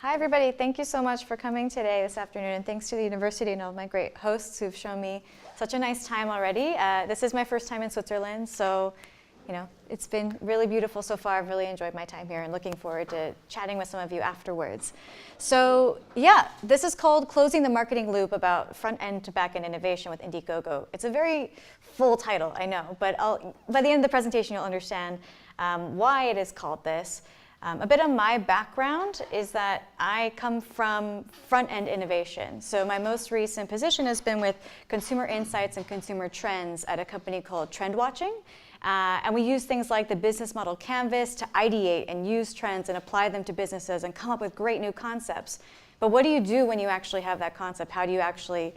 Hi, everybody. Thank you so much for coming today, this afternoon, and thanks to the university and all of my great hosts who've shown me such a nice time already. This is my first time in Switzerland, so it's been really beautiful so far. I've really enjoyed my time here and looking forward to chatting with some of you afterwards. So yeah, this is called Closing the Marketing Loop about front-end to back-end innovation with Indiegogo. It's a very full title, I know, but by the end of the presentation, you'll understand why it is called this. A bit of my background is that I come from front-end innovation. So my most recent position has been with consumer insights and consumer trends at a company called Trend Watching. And we use things like the business model canvas to ideate and use trends and apply them to businesses and come up with great new concepts. But what do you do when you actually have that concept? How do you actually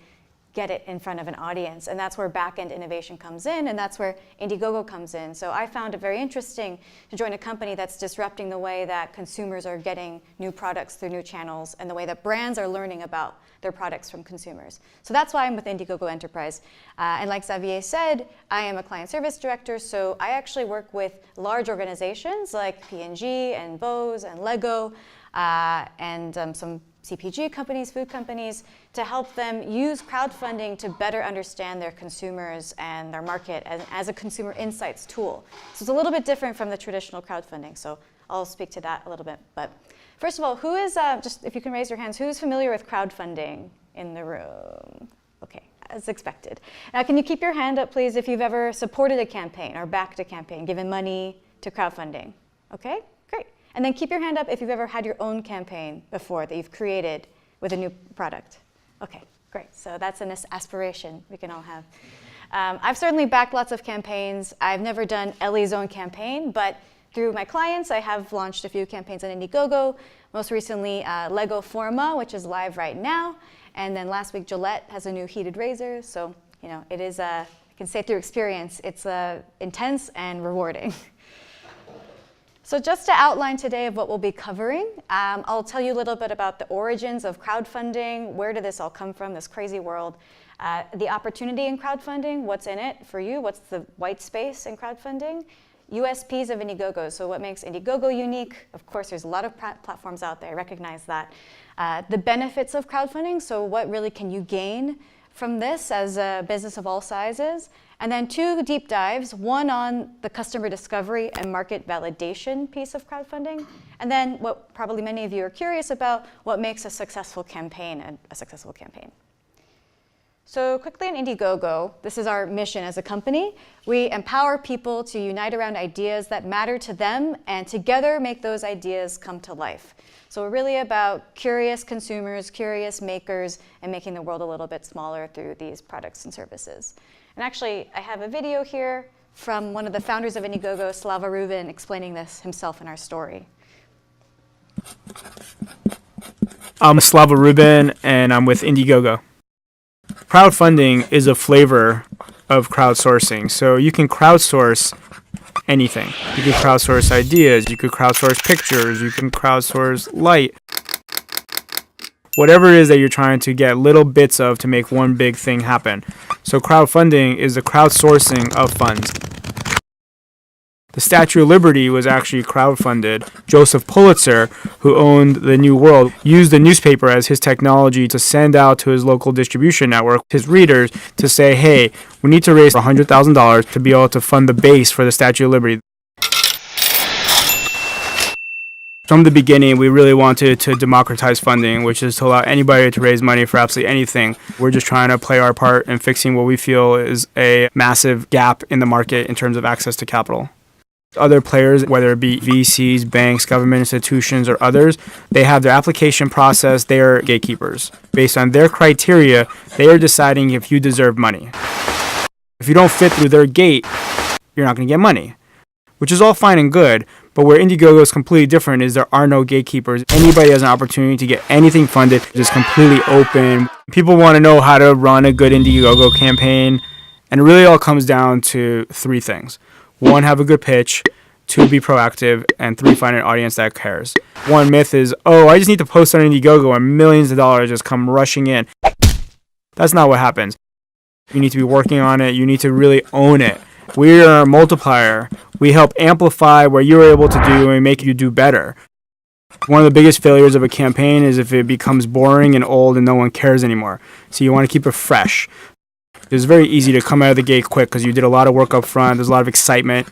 get it in front of an audience? And that's where back-end innovation comes in, and that's where Indiegogo comes in. So I found it very interesting to join a company that's disrupting the way that consumers are getting new products through new channels and the way that brands are learning about their products from consumers. So that's why I'm with Indiegogo Enterprise. And like Xavier said, I am a client service director, so I actually work with large organizations like P&G and Bose and Lego and some CPG companies, food companies, to help them use crowdfunding to better understand their consumers and their market as a consumer insights tool. So it's a little bit different from the traditional crowdfunding, so I'll speak to that a little bit. But first of all, who is, just if you can raise your hands, who's familiar with crowdfunding in the room? Okay, as expected. Now, can you keep your hand up, please, if you've ever supported a campaign or backed a campaign, given money to crowdfunding? Okay, great. And then keep your hand up if you've ever had your own campaign before that you've created with a new product. Okay, great. So that's an aspiration we can all have. I've certainly backed lots of campaigns. I've never done Ellie's own campaign, but through my clients, I have launched a few campaigns on Indiegogo. Most recently, Lego Forma, which is live right now. And then last week, Gillette has a new heated razor. So, it is, I can say through experience, it's intense and rewarding. So just to outline today of what we'll be covering, I'll tell you a little bit about the origins of crowdfunding, where did this all come from, this crazy world, the opportunity in crowdfunding, what's in it for you, what's the white space in crowdfunding, USPs of Indiegogo, so what makes Indiegogo unique. Of course, there's a lot of platforms out there, I recognize that. The benefits of crowdfunding, so what really can you gain from this as a business of all sizes, and then two deep dives, one on the customer discovery and market validation piece of crowdfunding, and then what probably many of you are curious about, what makes a successful campaign a successful campaign. So quickly on Indiegogo, this is our mission as a company. We empower people to unite around ideas that matter to them and together make those ideas come to life. So we're really about curious consumers, curious makers, and making the world a little bit smaller through these products and services. And actually, I have a video here from one of the founders of Indiegogo, Slava Rubin, explaining this himself in our story. I'm Slava Rubin, and I'm with Indiegogo. Crowdfunding is a flavor of crowdsourcing. So you can crowdsource anything. You can crowdsource ideas, you could crowdsource pictures, you can crowdsource light. Whatever it is that you're trying to get little bits of to make one big thing happen. So crowdfunding is the crowdsourcing of funds. The Statue of Liberty was actually crowdfunded. Joseph Pulitzer, who owned the New World, used the newspaper as his technology to send out to his local distribution network, his readers, to say, hey, we need to raise $100,000 to be able to fund the base for the Statue of Liberty. From the beginning, we really wanted to democratize funding, which is to allow anybody to raise money for absolutely anything. We're just trying to play our part in fixing what we feel is a massive gap in the market in terms of access to capital. Other players, whether it be VCs, banks, government institutions, or others, they have their application process. They are gatekeepers. Based on their criteria, they are deciding if you deserve money. If you don't fit through their gate, you're not going to get money, which is all fine and good. But where Indiegogo is completely different is there are no gatekeepers. Anybody has an opportunity to get anything funded. It's completely open. People want to know how to run a good Indiegogo campaign. And it really all comes down to three things. One, have a good pitch. Two, be proactive. And three, find an audience that cares. One myth is, I just need to post on Indiegogo and millions of dollars just come rushing in. That's not what happens. You need to be working on it. You need to really own it. We are a multiplier. We help amplify what you're able to do and make you do better. One of the biggest failures of a campaign is if it becomes boring and old and no one cares anymore. So you want to keep it fresh. It's very easy to come out of the gate quick because you did a lot of work up front. There's a lot of excitement.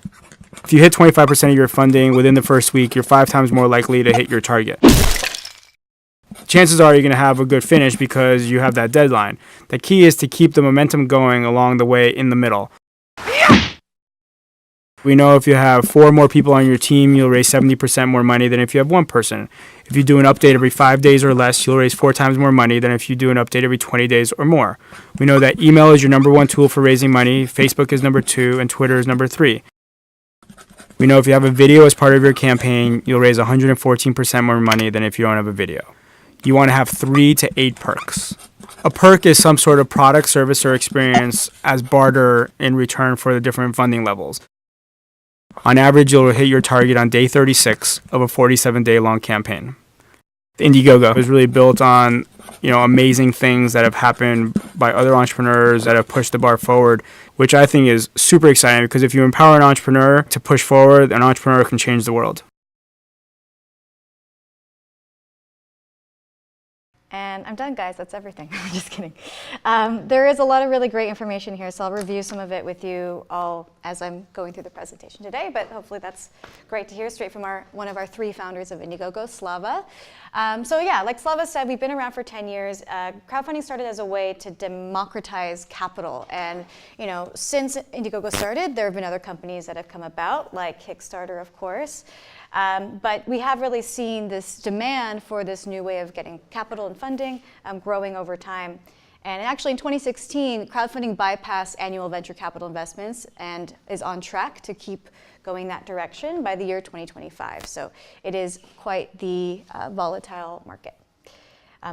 If you hit 25% of your funding within the first week, you're 5 times more likely to hit your target. Chances are you're going to have a good finish because you have that deadline. The key is to keep the momentum going along the way in the middle. We know if you have 4 more people on your team, you'll raise 70% more money than if you have 1 person. If you do an update every 5 days or less, you'll raise 4 times more money than if you do an update every 20 days or more. We know that email is your number 1 tool for raising money, Facebook is number 2, and Twitter is number 3. We know if you have a video as part of your campaign, you'll raise 114% more money than if you don't have a video. You want to have 3 to 8 perks. A perk is some sort of product, service, or experience as barter in return for the different funding levels. On average, you'll hit your target on day 36 of a 47-day long campaign. Indiegogo is really built on, amazing things that have happened by other entrepreneurs that have pushed the bar forward, which I think is super exciting because if you empower an entrepreneur to push forward, an entrepreneur can change the world. And I'm done, guys. That's everything. I'm just kidding. There is a lot of really great information here, so I'll review some of it with you all as I'm going through the presentation today, but hopefully that's great to hear straight from one of our 3 founders of Indiegogo, Slava. Like Slava said, we've been around for 10 years. Crowdfunding started as a way to democratize capital. And, since Indiegogo started, there have been other companies that have come about, like Kickstarter, of course. But we have really seen this demand for this new way of getting capital and funding growing over time. And actually in 2016, crowdfunding bypassed annual venture capital investments and is on track to keep going that direction by the year 2025. So it is quite the volatile market.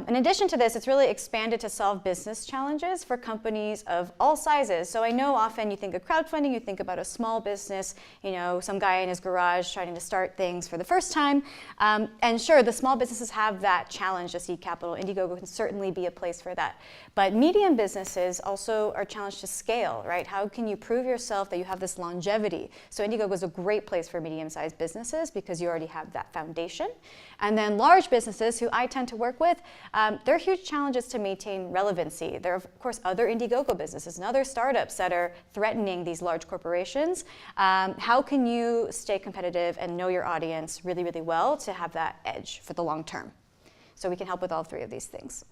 In addition to this, it's really expanded to solve business challenges for companies of all sizes. So I know often you think of crowdfunding, you think about a small business, some guy in his garage trying to start things for the first time. And sure, the small businesses have that challenge to seek capital. Indiegogo can certainly be a place for that. But medium businesses also are challenged to scale, right? How can you prove yourself that you have this longevity? So Indiegogo is a great place for medium-sized businesses because you already have that foundation. And then large businesses, who I tend to work with, there are huge challenges to maintain relevancy. There are, of course, other Indiegogo businesses and other startups that are threatening these large corporations. How can you stay competitive and know your audience really, really well to have that edge for the long term? So we can help with all 3 of these things.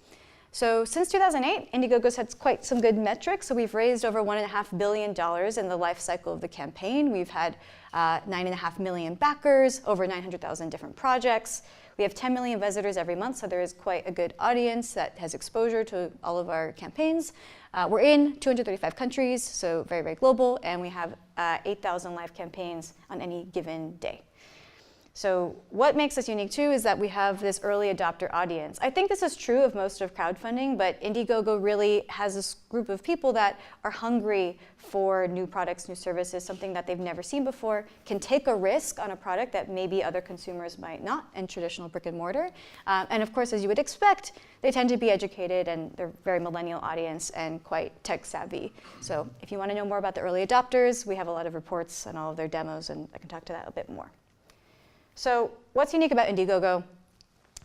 So since 2008, Indiegogo's had quite some good metrics. So we've raised over $1.5 billion in the life cycle of the campaign. We've had 9.5 million backers, over 900,000 different projects. We have 10 million visitors every month, so there is quite a good audience that has exposure to all of our campaigns. We're in 235 countries, so very, very global, and we have 8,000 live campaigns on any given day. So what makes us unique too is that we have this early adopter audience. I think this is true of most of crowdfunding, but Indiegogo really has this group of people that are hungry for new products, new services, something that they've never seen before, can take a risk on a product that maybe other consumers might not in traditional brick and mortar. And of course, as you would expect, they tend to be educated and they're very millennial audience and quite tech savvy. So if you want to know more about the early adopters, we have a lot of reports on all of their demos, and I can talk to that a bit more. So what's unique about Indiegogo?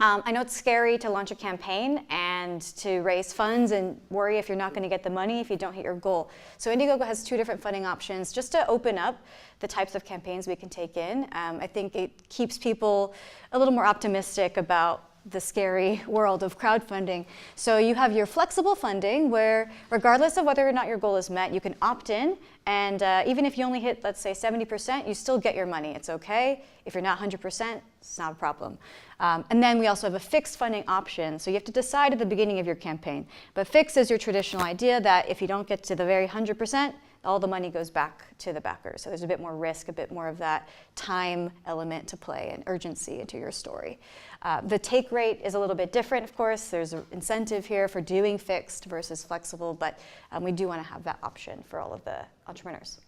I know it's scary to launch a campaign and to raise funds and worry if you're not going to get the money if you don't hit your goal. So Indiegogo has 2 different funding options just to open up the types of campaigns we can take in. I think it keeps people a little more optimistic about the scary world of crowdfunding. So you have your flexible funding where regardless of whether or not your goal is met, you can opt in, and even if you only hit, let's say, 70%, you still get your money. It's okay. If you're not 100%, it's not a problem. And then we also have a fixed funding option. So you have to decide at the beginning of your campaign. But fixed is your traditional idea that if you don't get to the very 100%, all the money goes back to the backers. So there's a bit more risk, a bit more of that time element to play and urgency into your story. The take rate is a little bit different, of course. There's an incentive here for doing fixed versus flexible, but we do want to have that option for all of the entrepreneurs.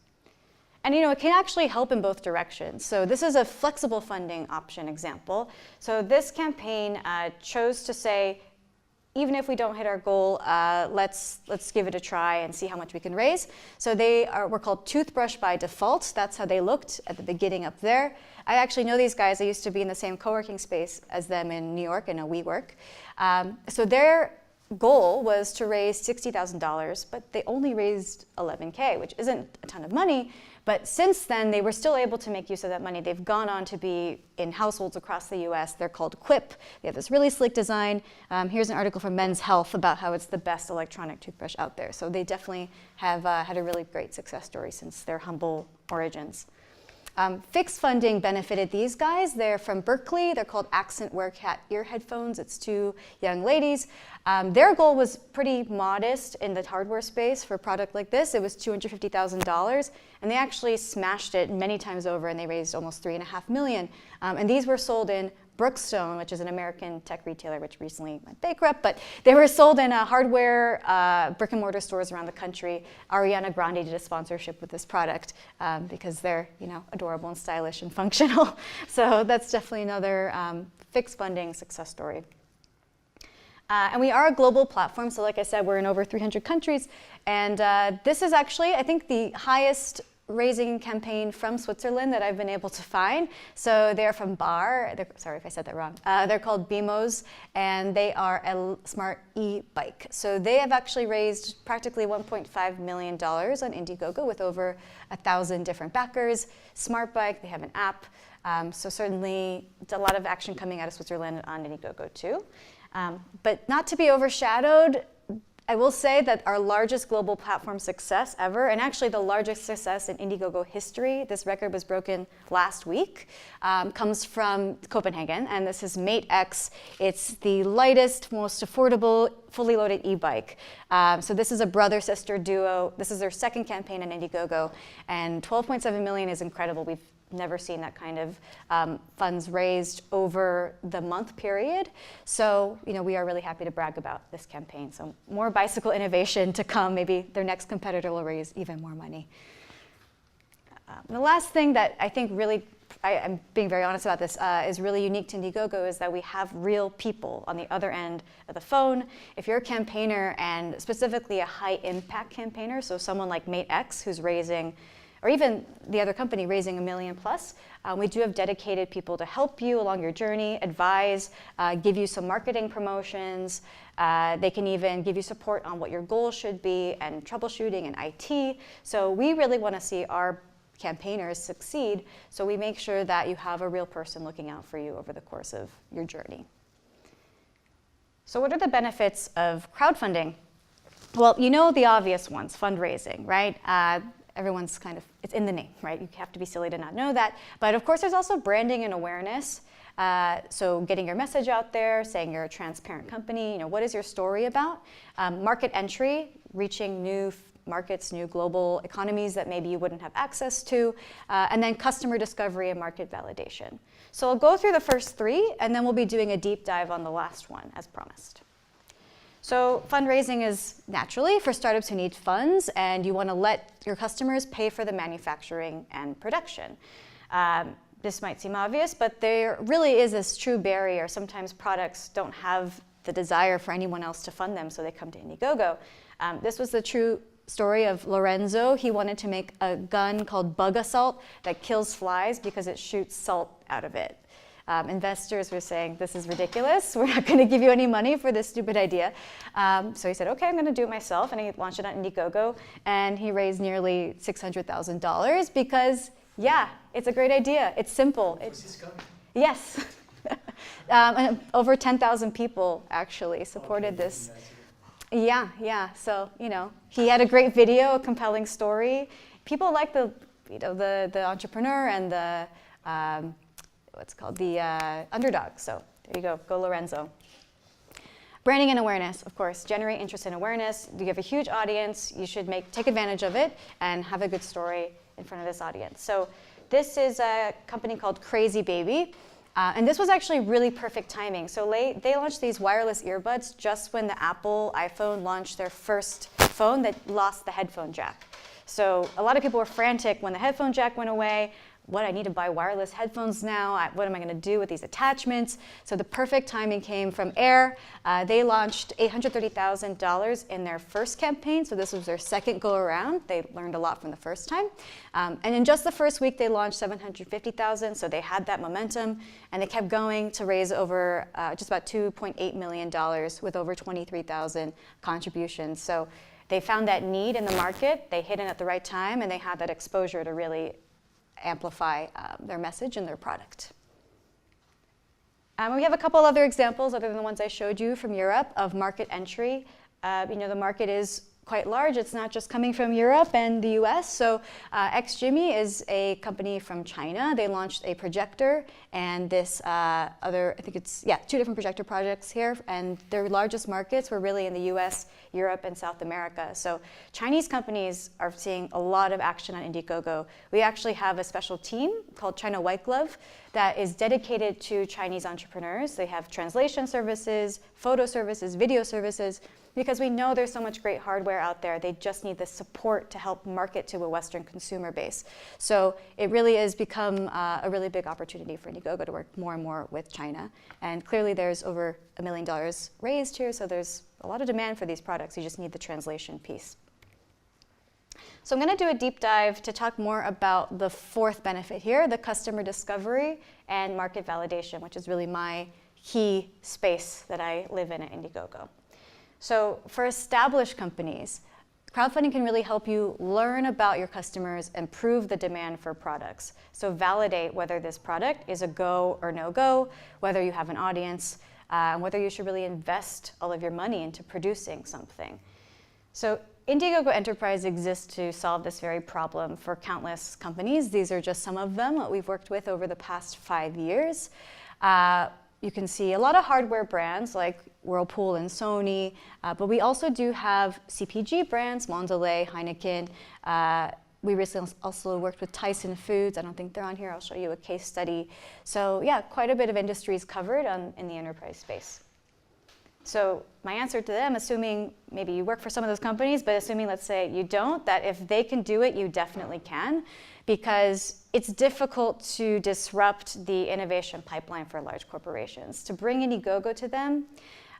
And it can actually help in both directions. So this is a flexible funding option example. So this campaign chose to say, even if we don't hit our goal, let's give it a try and see how much we can raise. So were called Toothbrush by default. That's how they looked at the beginning up there. I actually know these guys. I used to be in the same co-working space as them in New York in a WeWork. So their goal was to raise $60,000, but they only raised $11K, which isn't a ton of money. But since then, they were still able to make use of that money. They've gone on to be in households across the US. They're called Quip. They have this really sleek design. Here's an article from Men's Health about how it's the best electronic toothbrush out there. So they definitely have had a really great success story since their humble origins. Fixed funding benefited these guys. They're from Berkeley. They're called Accent Wear Cat Ear Headphones. It's two young ladies. Their goal was pretty modest in the hardware space for a product like this. It was $250,000, and they actually smashed it many times over, and they raised almost $3.5 million. And these were sold in Brookstone, which is an American tech retailer which recently went bankrupt, but they were sold in hardware brick and mortar stores around the country. Ariana Grande did a sponsorship with this product because they're adorable and stylish and functional. So that's definitely another fixed funding success story. And we are a global platform, so like I said, we're in over 300 countries, and this is actually, I think, the highest raising campaign from Switzerland that I've been able to find. So they're from Bar, sorry if I said that wrong. They're called BMOs, and they are a smart e-bike. So they have actually raised practically $1.5 million on Indiegogo with over 1,000 different backers. Smart bike, they have an app. So certainly a lot of action coming out of Switzerland on Indiegogo too. But not to be overshadowed, I will say that our largest global platform success ever, and actually the largest success in Indiegogo history, this record was broken last week, comes from Copenhagen, and this is MateX. It's the lightest, most affordable, fully loaded e-bike. So this is a brother-sister duo. This is their second campaign on Indiegogo, and 12.7 million is incredible. We've never seen that kind of funds raised over the month period. So, we are really happy to brag about this campaign. So more bicycle innovation to come. Maybe their next competitor will raise even more money. The last thing that I think really, I'm being very honest about this, is really unique to Indiegogo is that we have real people on the other end of the phone. If you're a campaigner, and specifically a high impact campaigner, so someone like MateX who's raising, or even the other company raising $1 million plus, we do have dedicated people to help you along your journey, advise, give you some marketing promotions. They can even give you support on what your goals should be and troubleshooting and IT. So we really want to see our campaigners succeed, so we make sure that you have a real person looking out for you over the course of your journey. So what are the benefits of crowdfunding? Well, the obvious ones, fundraising, right? Everyone's it's in the name, right? You have to be silly to not know that. But of course, there's also branding and awareness. So getting your message out there, saying you're a transparent company, what is your story about? Market entry, reaching new markets, new global economies that maybe you wouldn't have access to, and then customer discovery and market validation. So I'll go through the first three, and then we'll be doing a deep dive on the last one, as promised. So fundraising is naturally for startups who need funds, and you want to let your customers pay for the manufacturing and production. This might seem obvious, but there really is this true barrier. Sometimes products don't have the desire for anyone else to fund them, so they come to Indiegogo. This was the true story of Lorenzo. He wanted to make a gun called Bug Assault that kills flies because it shoots salt out of it. Investors were saying, this is ridiculous. We're not going to give you any money for this stupid idea. So he said, okay, I'm going to do it myself. And he launched it on Indiegogo. And he raised nearly $600,000 because, yeah, it's a great idea. It's simple. What's his gun? Yes. And over 10,000 people actually supported this. Yeah. So, he had a great video, a compelling story. People like the entrepreneur and the, underdog. So there you go Lorenzo. Branding and awareness, of course, generate interest and awareness. You have a huge audience. You should take advantage of it and have a good story in front of this audience. So this is a company called Crazy Baby. And this was actually really perfect timing. So they launched these wireless earbuds just when the Apple iPhone launched their first phone that lost the headphone jack. So a lot of people were frantic when the headphone jack went away. what, I need to buy wireless headphones now. What am I going to do with these attachments? So the perfect timing came from Air. They launched $830,000 in their first campaign. So this was their second go around. They learned a lot from the first time. And in just the first week, they launched $750,000. So they had that momentum, and they kept going to raise over just about $2.8 million with over 23,000 contributions. So they found that need in the market, they hit it at the right time, and they had that exposure to really amplify their message and their product. We have a couple other examples other than the ones I showed you from Europe of market entry. The market is quite large. It's not just coming from Europe and the US. So XJimmy is a company from China. They launched a projector and this other, I think it's, two different projector projects here. And their largest markets were really in the US, Europe, and South America. So Chinese companies are seeing a lot of action on Indiegogo. We actually have a special team called China White Glove that is dedicated to Chinese entrepreneurs. They have translation services, photo services, video services, because we know there's so much great hardware out there. They just need the support to help market to a Western consumer base. So it really has become a really big opportunity for Indiegogo to work more and more with China. And clearly there's over $1 million raised here, so there's a lot of demand for these products. You just need the translation piece. So I'm going to do a deep dive to talk more about the fourth benefit here, the customer discovery and market validation, which is really my key space that I live in at Indiegogo. So for established companies, crowdfunding can really help you learn about your customers and prove the demand for products. So validate whether this product is a go or no go, whether you have an audience, and whether you should really invest all of your money into producing something. So Indiegogo Enterprise exists to solve this very problem for countless companies. These are just some of them that we've worked with over the past 5 years. You can see a lot of hardware brands like Whirlpool and Sony, but we also do have CPG brands, Mondelez, Heineken. We recently also worked with Tyson Foods. I don't think they're on here. I'll show you a case study. So yeah, quite a bit of industries covered in the enterprise space. So my answer to them, assuming maybe you work for some of those companies, but assuming, let's say, you don't, that if they can do it, you definitely can, because it's difficult to disrupt the innovation pipeline for large corporations. To bring Indiegogo to them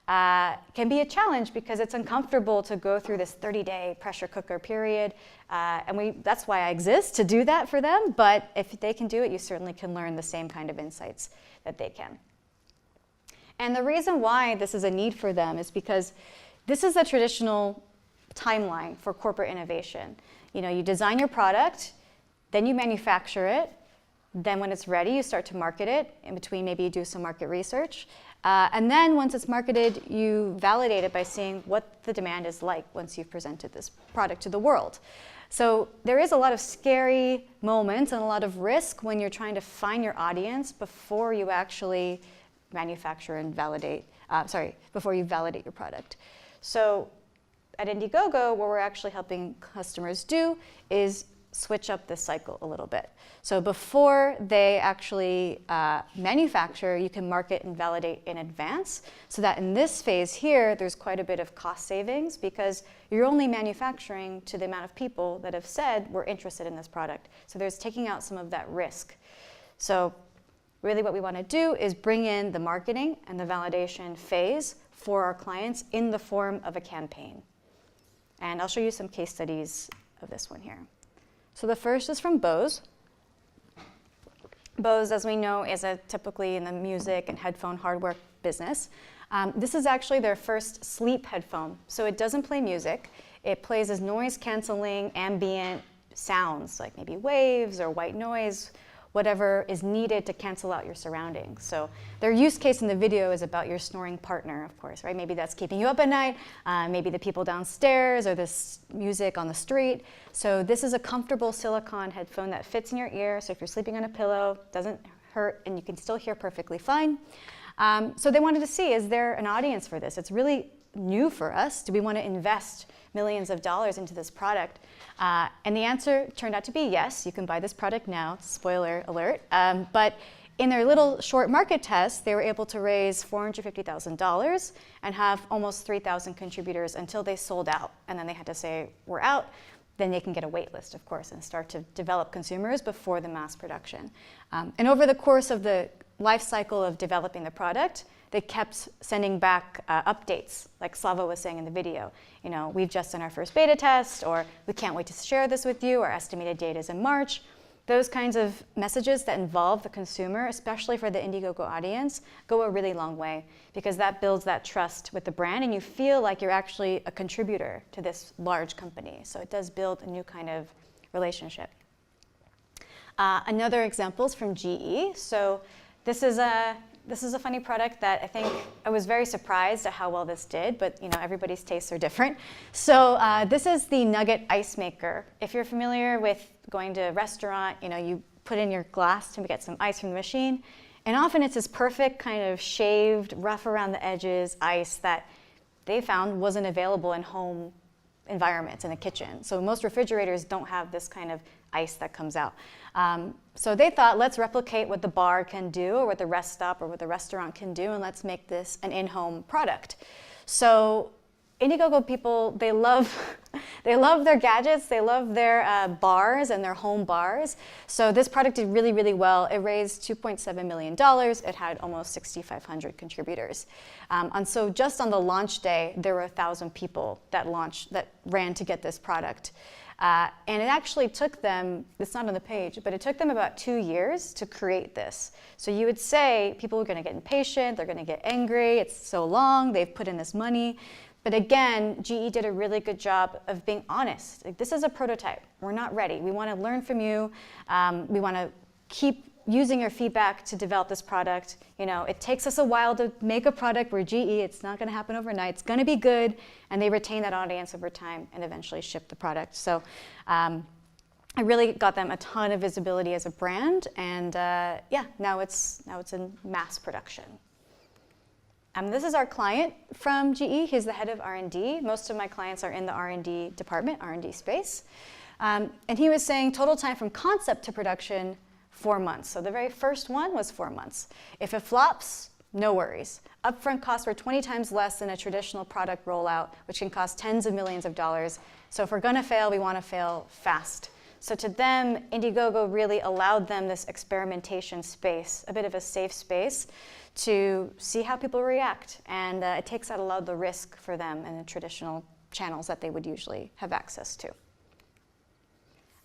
can be a challenge because it's uncomfortable to go through this 30-day pressure cooker period. And that's why I exist, to do that for them. But if they can do it, you certainly can learn the same kind of insights that they can. And the reason why this is a need for them is because this is a traditional timeline for corporate innovation. You design your product, then you manufacture it, then when it's ready, you start to market it. In between, maybe you do some market research. And then once it's marketed, you validate it by seeing what the demand is like once you've presented this product to the world. So there is a lot of scary moments and a lot of risk when you're trying to find your audience before you actually manufacture and validate, before you validate your product. So at Indiegogo, what we're actually helping customers do is switch up this cycle a little bit. So before they actually manufacture, you can market and validate in advance, so that in this phase here, there's quite a bit of cost savings because you're only manufacturing to the amount of people that have said we're interested in this product. So there's taking out some of that risk. So really what we want to do is bring in the marketing and the validation phase for our clients in the form of a campaign. And I'll show you some case studies of this one here. So the first is from Bose. Bose, as we know, is typically in the music and headphone hardware business. This is actually their first sleep headphone. So it doesn't play music. It plays as noise-canceling ambient sounds, like maybe waves or white noise, whatever is needed to cancel out your surroundings. So their use case in the video is about your snoring partner, of course, right? Maybe that's keeping you up at night, maybe the people downstairs or this music on the street. So this is a comfortable silicone headphone that fits in your ear. So if you're sleeping on a pillow, doesn't hurt, and you can still hear perfectly fine. So they wanted to see, is there an audience for this? It's really new for us. Do we want to invest millions of dollars into this product? And the answer turned out to be yes, you can buy this product now, spoiler alert. But in their little short market test, they were able to raise $450,000 and have almost 3,000 contributors until they sold out. And then they had to say, we're out. then they can get a wait list, of course, and start to develop consumers before the mass production. And over the course of the life cycle of developing the product, they kept sending back updates, like Slava was saying in the video. You know, we've just done our first beta test, or we can't wait to share this with you, our estimated date is in March. Those kinds of messages that involve the consumer, especially for the Indiegogo audience, go a really long way, because that builds that trust with the brand, and you feel like you're actually a contributor to this large company. So it does build a new kind of relationship. Another example is from GE. So this is a funny product that I think I was very surprised at how well this did, but you know, everybody's tastes are different. So this is the nugget ice maker. If you're familiar with going to a restaurant, you know, you put in your glass to get some ice from the machine, and often it's this perfect kind of shaved, rough around the edges ice that they found wasn't available in home environments in the kitchen. So most refrigerators don't have this kind of ice that comes out. So they thought, let's replicate what the bar can do, or what the rest stop or what the restaurant can do, and let's make this an in-home product. So Indiegogo people, they love their gadgets, they love their bars and their home bars. So this product did really, really well. It raised $2.7 million. It had almost 6,500 contributors. And so just on the launch day, there were 1,000 people that ran to get this product. And it actually took them, it's not on the page, but it took them about 2 years to create this. So you would say people are going to get impatient, they're going to get angry, it's so long, they've put in this money. But again, GE did a really good job of being honest. Like, this is a prototype. We're not ready. We want to learn from you. We want to keep using your feedback to develop this product. You know, it takes us a while to make a product. We're GE. It's not going to happen overnight. It's going to be good. And they retain that audience over time and eventually ship the product. So I really got them a ton of visibility as a brand. And yeah, now it's in mass production. This is our client from GE. He's the head of R&D. Most of my clients are in the R&D department, R&D space. And he was saying total time from concept to production, 4 months. So the very first one was 4 months. If it flops, no worries. Upfront costs were 20 times less than a traditional product rollout, which can cost tens of millions of dollars. So if we're going to fail, we want to fail fast. So to them, Indiegogo really allowed them this experimentation space, a bit of a safe space, to see how people react. And it takes out a lot of the risk for them in the traditional channels that they would usually have access to.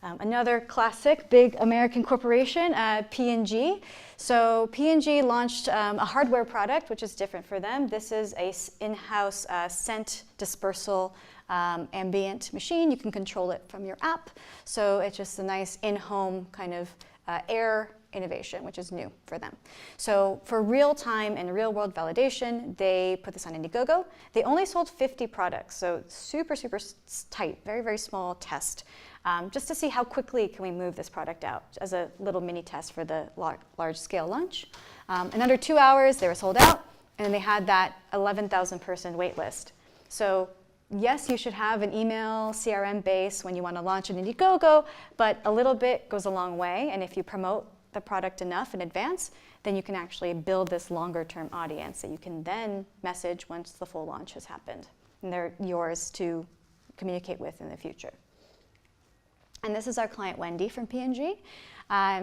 Another classic, big American corporation, P&G. So P&G launched a hardware product, which is different for them. This is a in-house scent dispersal ambient machine. You can control it from your app. So it's just a nice in-home kind of air innovation, which is new for them. So for real-time and real-world validation, they put this on Indiegogo. They only sold 50 products, so super, super tight, very, very small test, just to see how quickly can we move this product out as a little mini test for the large-scale launch. In under 2 hours, they were sold out, and they had that 11,000 person wait list. So yes, you should have an email CRM base when you want to launch an Indiegogo, but a little bit goes a long way, and if you promote the product enough in advance, then you can actually build this longer-term audience that you can then message once the full launch has happened. And they're yours to communicate with in the future. And this is our client, Wendy, from P&G.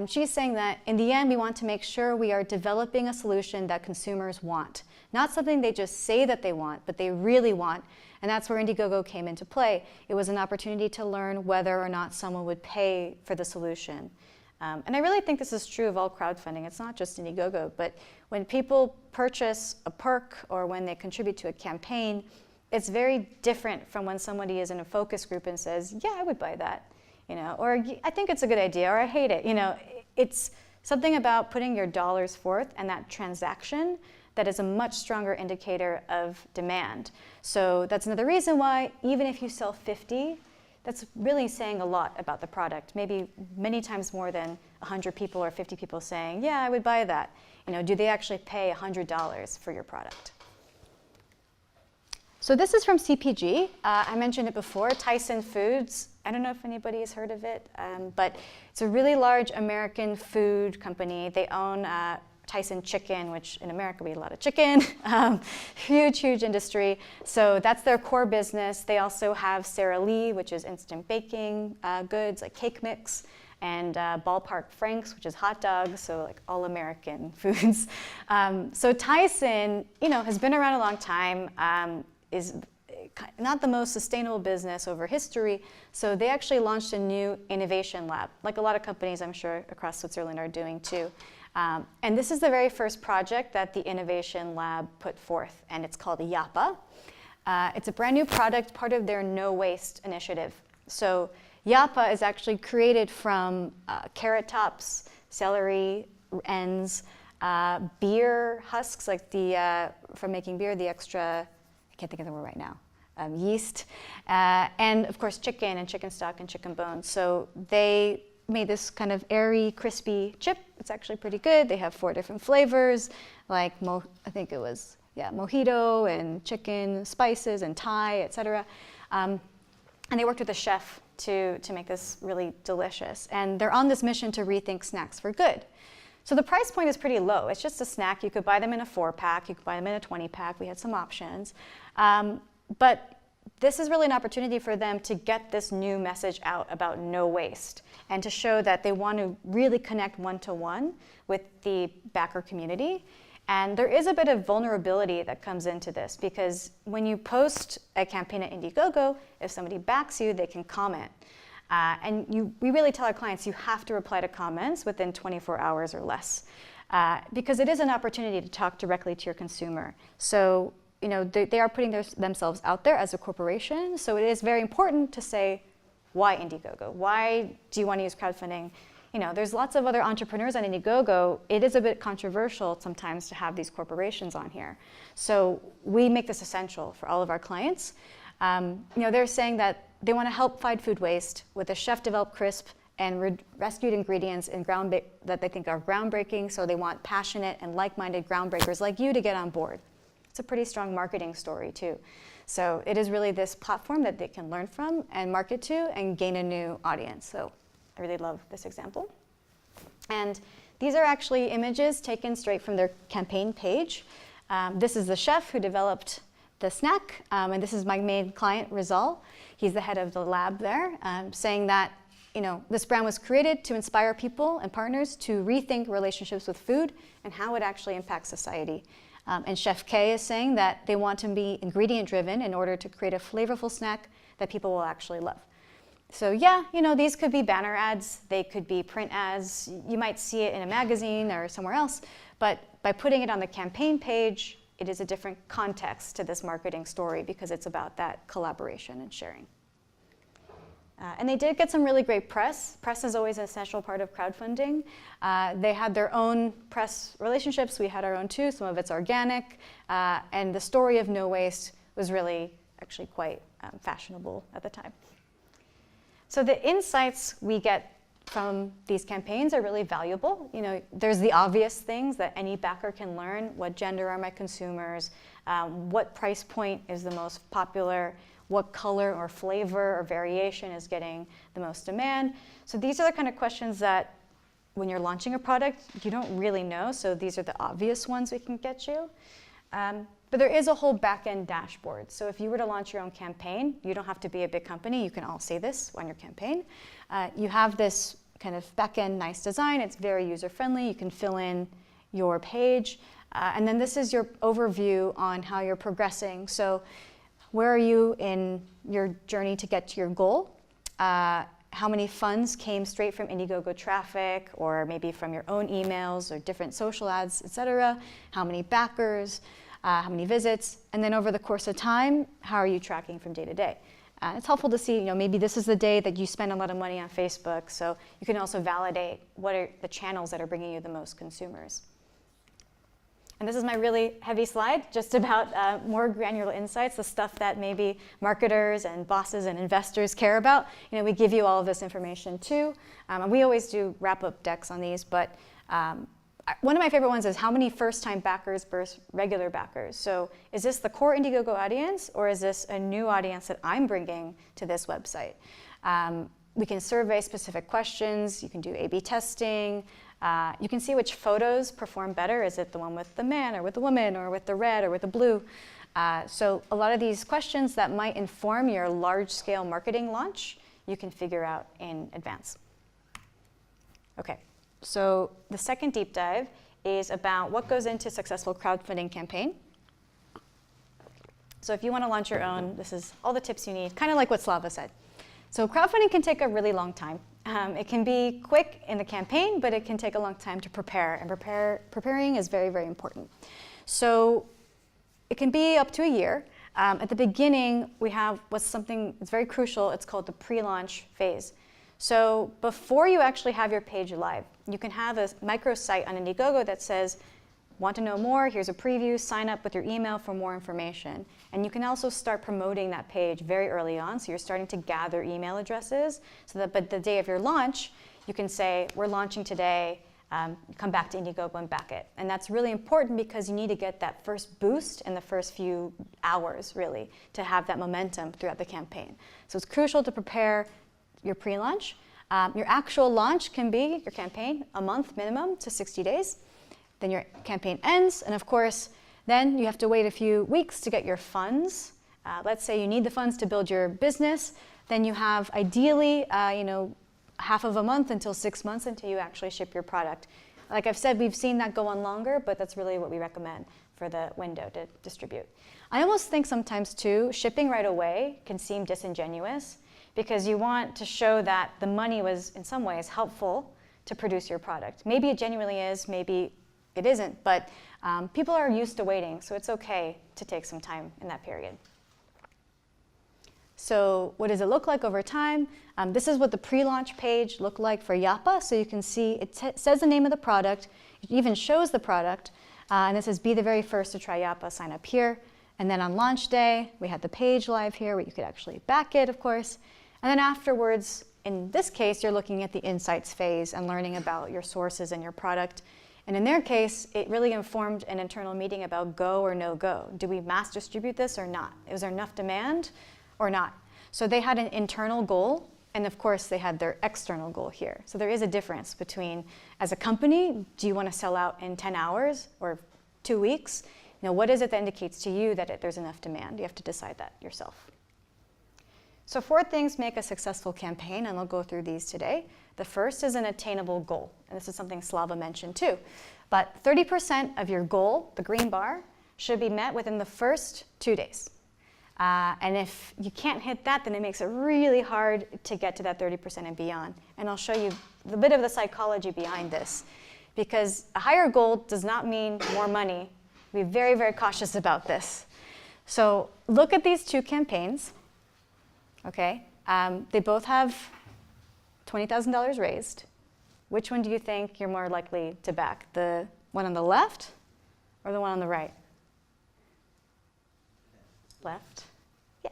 She's saying that in the end, we want to make sure we are developing a solution that consumers want. Not something they just say that they want, but they really want. And that's where Indiegogo came into play. It was an opportunity to learn whether or not someone would pay for the solution. And I really think this is true of all crowdfunding. It's not just Indiegogo, but when people purchase a perk or when they contribute to a campaign, it's very different from when somebody is in a focus group and says, yeah, I would buy that, you know, or I think it's a good idea, or I hate it. You know, it's something about putting your dollars forth and that transaction that is a much stronger indicator of demand. So that's another reason why even if you sell 50, that's really saying a lot about the product, maybe many times more than 100 people or 50 people saying, yeah, I would buy that. You know, do they actually pay $100 for your product? So this is from CPG. I mentioned it before, Tyson Foods. I don't know if anybody has heard of it, but it's a really large American food company. They own Tyson chicken, which in America we eat a lot of chicken, huge industry. So that's their core business. They also have Sara Lee, which is instant baking goods like cake mix, and Ballpark Franks, which is hot dogs, so like all American foods. So Tyson, has been around a long time, is not the most sustainable business over history, so they actually launched a new innovation lab, like a lot of companies I'm sure across Switzerland are doing too. And this is the very first project that the innovation lab put forth, and it's called Yappa. It's a brand new product, part of their no waste initiative. So Yappa is actually created from carrot tops, celery ends, beer husks, like from making beer, the extra, I can't think of the word right now, yeast, and of course chicken and chicken stock and chicken bones. So they made this kind of airy, crispy chip. It's actually pretty good. They have 4 different flavors, like I think it was mojito and chicken spices and Thai, etc. And they worked with a chef to make this really delicious. And they're on this mission to rethink snacks for good. So the price point is pretty low. It's just a snack. You could buy them in a 4-pack. You could buy them in a 20-pack. We had some options. But this is really an opportunity for them to get this new message out about no waste and to show that they want to really connect one-to-one with the backer community. And there is a bit of vulnerability that comes into this because when you post a campaign at Indiegogo, if somebody backs you, they can comment. And we really tell our clients you have to reply to comments within 24 hours or less because it is an opportunity to talk directly to your consumer. So they are putting themselves out there as a corporation. So it is very important to say, why Indiegogo? Why do you want to use crowdfunding? There's lots of other entrepreneurs on Indiegogo. It is a bit controversial sometimes to have these corporations on here. So we make this essential for all of our clients. They're saying that they want to help fight food waste with a chef-developed crisp and rescued ingredients that they think are groundbreaking. So they want passionate and like-minded groundbreakers like you to get on board. It's a pretty strong marketing story too. So it is really this platform that they can learn from and market to and gain a new audience. So I really love this example. And these are actually images taken straight from their campaign page. This is the chef who developed the snack, and this is my main client, Rizal. He's the head of the lab there, saying that this brand was created to inspire people and partners to rethink relationships with food and how it actually impacts society. And Chef K is saying that they want to be ingredient-driven in order to create a flavorful snack that people will actually love. So yeah, these could be banner ads, they could be print ads, you might see it in a magazine or somewhere else, but by putting it on the campaign page, it is a different context to this marketing story because it's about that collaboration and sharing. And they did get some really great press. Press is always an essential part of crowdfunding. They had their own press relationships. We had our own too. Some of it's organic. And the story of no waste was really actually quite fashionable at the time. So the insights we get from these campaigns are really valuable. There's the obvious things that any backer can learn. What gender are my consumers? What price point is the most popular? What color or flavor or variation is getting the most demand? So these are the kind of questions that when you're launching a product, you don't really know. So these are the obvious ones we can get you. But there is a whole back-end dashboard. So if you were to launch your own campaign, you don't have to be a big company. You can all see this on your campaign. You have this kind of back-end nice design. It's very user-friendly. You can fill in your page. And then this is your overview on how you're progressing. So where are you in your journey to get to your goal? How many funds came straight from Indiegogo traffic or maybe from your own emails or different social ads, et cetera? How many backers? How many visits? And then over the course of time, how are you tracking from day to day? It's helpful to see, maybe this is the day that you spend a lot of money on Facebook, so you can also validate what are the channels that are bringing you the most consumers. And this is my really heavy slide, just about more granular insights, the stuff that maybe marketers and bosses and investors care about. We give you all of this information too. And we always do wrap-up decks on these, but one of my favorite ones is how many first-time backers versus regular backers. So is this the core Indiegogo audience, or is this a new audience that I'm bringing to this website? We can survey specific questions. You can do A/B testing. You can see which photos perform better. Is it the one with the man or with the woman or with the red or with the blue? So a lot of these questions that might inform your large-scale marketing launch, you can figure out in advance. Okay, so the second deep dive is about what goes into a successful crowdfunding campaign. So if you want to launch your own, this is all the tips you need, kind of like what Slava said. So crowdfunding can take a really long time. It can be quick in the campaign, but it can take a long time to prepare, and preparing is very, very important. So it can be up to a year. At the beginning, we have what's something that's very crucial. It's called the pre-launch phase. So before you actually have your page live, you can have a microsite on Indiegogo that says, want to know more, here's a preview, sign up with your email for more information. And you can also start promoting that page very early on, so you're starting to gather email addresses, so that by the day of your launch, you can say, we're launching today, come back to Indiegogo and back it. And that's really important because you need to get that first boost in the first few hours, really, to have that momentum throughout the campaign. So it's crucial to prepare your pre-launch. Your actual launch can be, your campaign, a month minimum to 60 days. Then your campaign ends, and of course, then you have to wait a few weeks to get your funds. Let's say you need the funds to build your business, then you have ideally, half of a month until 6 months until you actually ship your product. Like I've said, we've seen that go on longer, but that's really what we recommend for the window to distribute. I almost think sometimes too, shipping right away can seem disingenuous because you want to show that the money was in some ways helpful to produce your product. Maybe it genuinely is, maybe it isn't, but people are used to waiting, so it's okay to take some time in that period. So what does it look like over time? This is what the pre-launch page looked like for Yappa. So you can see it says the name of the product, it even shows the product, and it says be the very first to try Yappa, sign up here. And then on launch day, we had the page live here where you could actually back it, of course. And then afterwards, in this case, you're looking at the insights phase and learning about your sources and your product. And in their case, it really informed an internal meeting about go or no go. Do we mass distribute this or not? Is there enough demand or not? So they had an internal goal, and of course they had their external goal here. So there is a difference between, as a company, do you want to sell out in 10 hours or 2 weeks? What is it that indicates to you that there's enough demand? You have to decide that yourself. So 4 things make a successful campaign, and I'll go through these today. The first is an attainable goal, and this is something Slava mentioned too. But 30% of your goal, the green bar, should be met within the first 2 days. And if you can't hit that, then it makes it really hard to get to that 30% and beyond. And I'll show you a bit of the psychology behind this. Because a higher goal does not mean more money. Be very, very cautious about this. So look at these 2 campaigns. Okay, they both have $20,000 raised. Which one do you think you're more likely to back? The one on the left or the one on the right? Left? Yeah,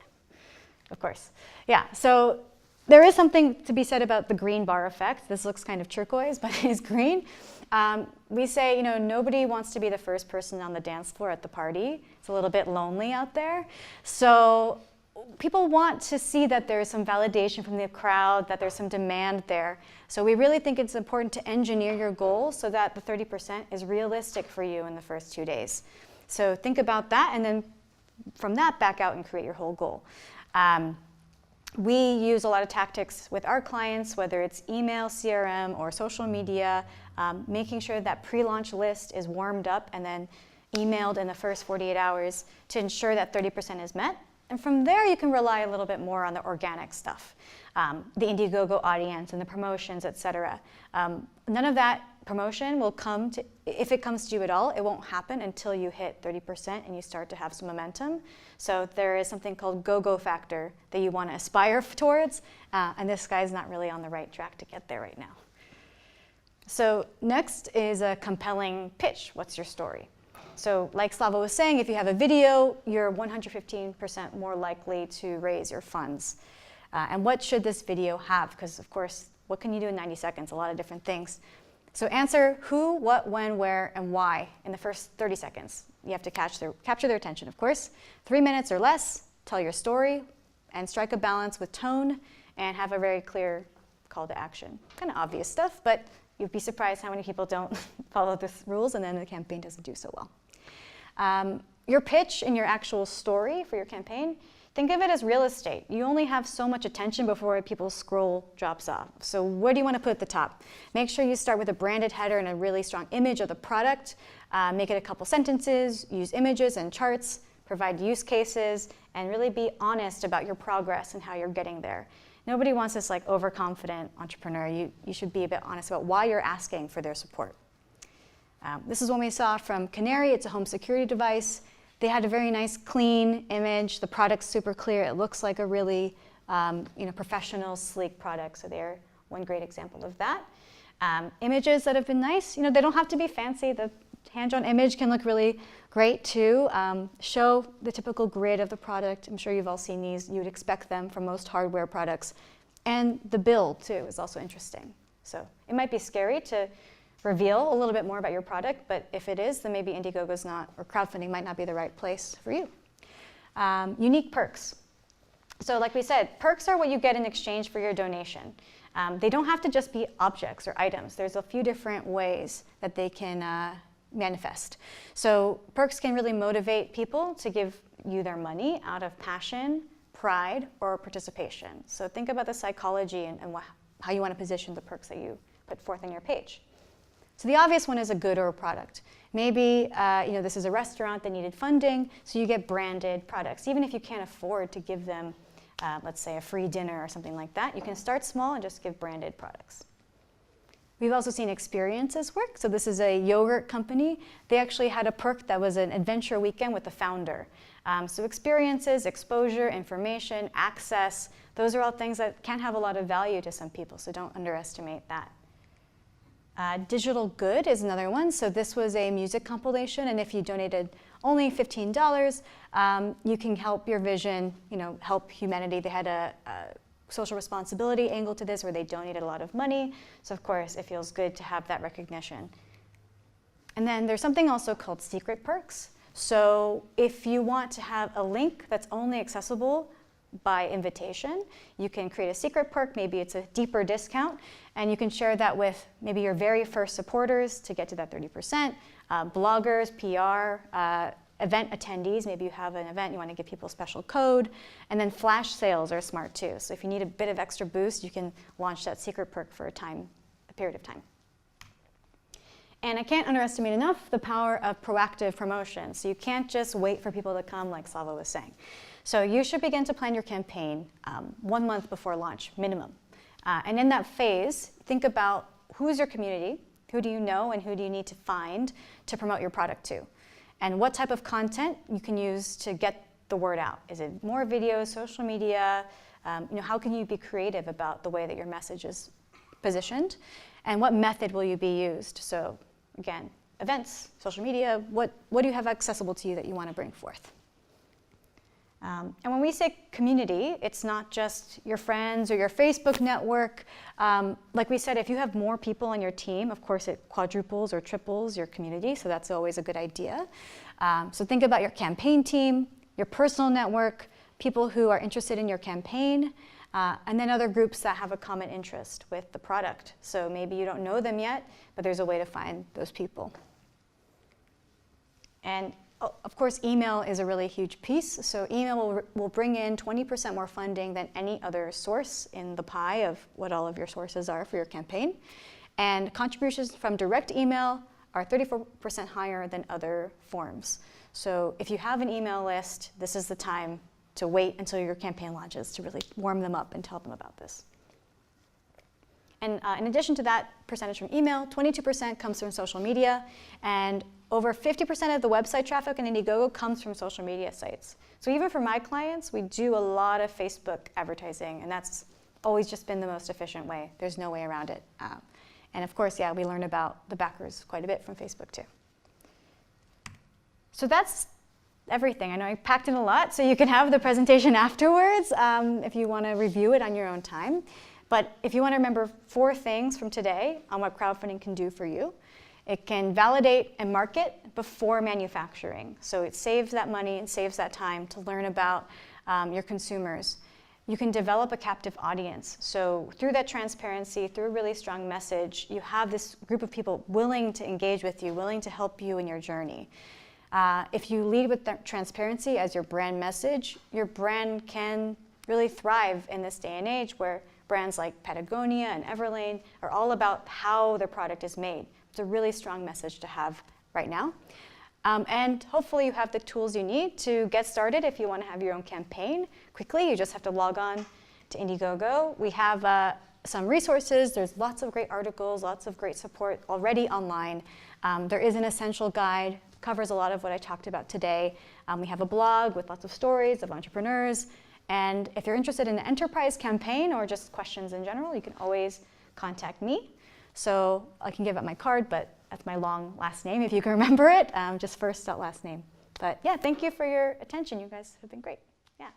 of course. Yeah, so there is something to be said about the green bar effect. This looks kind of turquoise, but it's green. We say, nobody wants to be the first person on the dance floor at the party. It's a little bit lonely out there. So people want to see that there's some validation from the crowd, that there's some demand there. So we really think it's important to engineer your goal so that the 30% is realistic for you in the first 2 days. So think about that, and then from that, back out and create your whole goal. We use a lot of tactics with our clients, whether it's email, CRM, or social media, making sure that pre-launch list is warmed up and then emailed in the first 48 hours to ensure that 30% is met. And from there, you can rely a little bit more on the organic stuff, the Indiegogo audience and the promotions, et cetera. None of that promotion will come to, if it comes to you at all, it won't happen until you hit 30% and you start to have some momentum. So there is something called go-go factor that you want to aspire towards, and this guy's not really on the right track to get there right now. So next is a compelling pitch. What's your story? So like Slava was saying, if you have a video, you're 115% more likely to raise your funds. And what should this video have? Because of course, what can you do in 90 seconds? A lot of different things. So answer who, what, when, where, and why in the first 30 seconds. You have to capture their attention, of course. 3 minutes or less, tell your story, and strike a balance with tone, and have a very clear call to action. Kind of obvious stuff, but You'd be surprised how many people don't follow the rules, and then the campaign doesn't do so well. Your pitch and your actual story for your campaign, think of it as real estate. You only have so much attention before people's scroll drops off. So what do you want to put at the top? Make sure you start with a branded header and a really strong image of the product. Make it a couple sentences, use images and charts, provide use cases, and really be honest about your progress and how you're getting there. Nobody wants this like overconfident entrepreneur. You should be a bit honest about why you're asking for their support. This is one we saw from Canary. It's a home security device. They had a very nice, clean image. The product's super clear. It looks like a really professional, sleek product. So they're one great example of that. Images that have been nice, they don't have to be fancy. The hand-drawn image can look really great too. Show the typical grid of the product. I'm sure you've all seen these. You'd expect them from most hardware products. And the build too is also interesting. So it might be scary to reveal a little bit more about your product, but if it is, then maybe Indiegogo's not, or crowdfunding might not be the right place for you. Unique perks. So like we said, perks are what you get in exchange for your donation. They don't have to just be objects or items. There's a few different ways that they can manifest. So perks can really motivate people to give you their money out of passion, pride, or participation. So think about the psychology and how you want to position the perks that you put forth on your page. So the obvious one is a good or a product. Maybe this is a restaurant that needed funding, so you get branded products. Even if you can't afford to give them, let's say, a free dinner or something like that, you can start small and just give branded products. We've also seen experiences work. So this is a yogurt company. They actually had a perk that was an adventure weekend with the founder. So experiences, exposure, information, access, those are all things that can have a lot of value to some people, so don't underestimate that. Digital good is another one. So this was a music compilation, and if you donated only $15, you can help your vision, help humanity. They had a social responsibility angle to this where they donated a lot of money. So of course, it feels good to have that recognition. And then there's something also called secret perks. So if you want to have a link that's only accessible by invitation, you can create a secret perk. Maybe it's a deeper discount, and you can share that with maybe your very first supporters to get to that 30%, bloggers, PR, event attendees. Maybe you have an event, you want to give people a special code, and then flash sales are smart too. So if you need a bit of extra boost, you can launch that secret perk for a period of time. And I can't underestimate enough the power of proactive promotion. So you can't just wait for people to come, like Slava was saying. So you should begin to plan your campaign 1 month before launch, minimum. And in that phase, think about who's your community, who do you know, and who do you need to find to promote your product to? And what type of content you can use to get the word out. Is it more videos, social media? How can you be creative about the way that your message is positioned? And what method will you be used? So again, events, social media, what do you have accessible to you that you want to bring forth? And when we say community, it's not just your friends or your Facebook network. Like we said, if you have more people on your team, of course it quadruples or triples your community, so that's always a good idea. So think about your campaign team, your personal network, people who are interested in your campaign, and then other groups that have a common interest with the product. So maybe you don't know them yet, but there's a way to find those people. And of course, email is a really huge piece. So email will bring in 20% more funding than any other source in the pie of what all of your sources are for your campaign. And contributions from direct email are 34% higher than other forms. So if you have an email list, this is the time to wait until your campaign launches to really warm them up and tell them about this. And in addition to that percentage from email, 22% comes from social media, and over 50% of the website traffic in Indiegogo comes from social media sites. So even for my clients, we do a lot of Facebook advertising, and that's always just been the most efficient way. There's no way around it. And of course, we learn about the backers quite a bit from Facebook too. So that's everything. I know I packed in a lot, so you can have the presentation afterwards if you want to review it on your own time. But if you want to remember 4 things from today on what crowdfunding can do for you, it can validate and market before manufacturing. So it saves that money and saves that time to learn about your consumers. you can develop a captive audience. So through that transparency, through a really strong message, you have this group of people willing to engage with you, willing to help you in your journey. If you lead with that transparency as your brand message, your brand can really thrive in this day and age where brands like Patagonia and Everlane are all about how their product is made. It's a really strong message to have right now. And hopefully you have the tools you need to get started if you want to have your own campaign quickly. You just have to log on to Indiegogo. We have some resources. There's lots of great articles, lots of great support already online. There is an essential guide, covers a lot of what I talked about today. We have a blog with lots of stories of entrepreneurs. And if you're interested in an enterprise campaign or just questions in general, you can always contact me. So I can give out my card, but that's my long last name, if you can remember it, just first, last name. But yeah, thank you for your attention. You guys have been great. Yeah.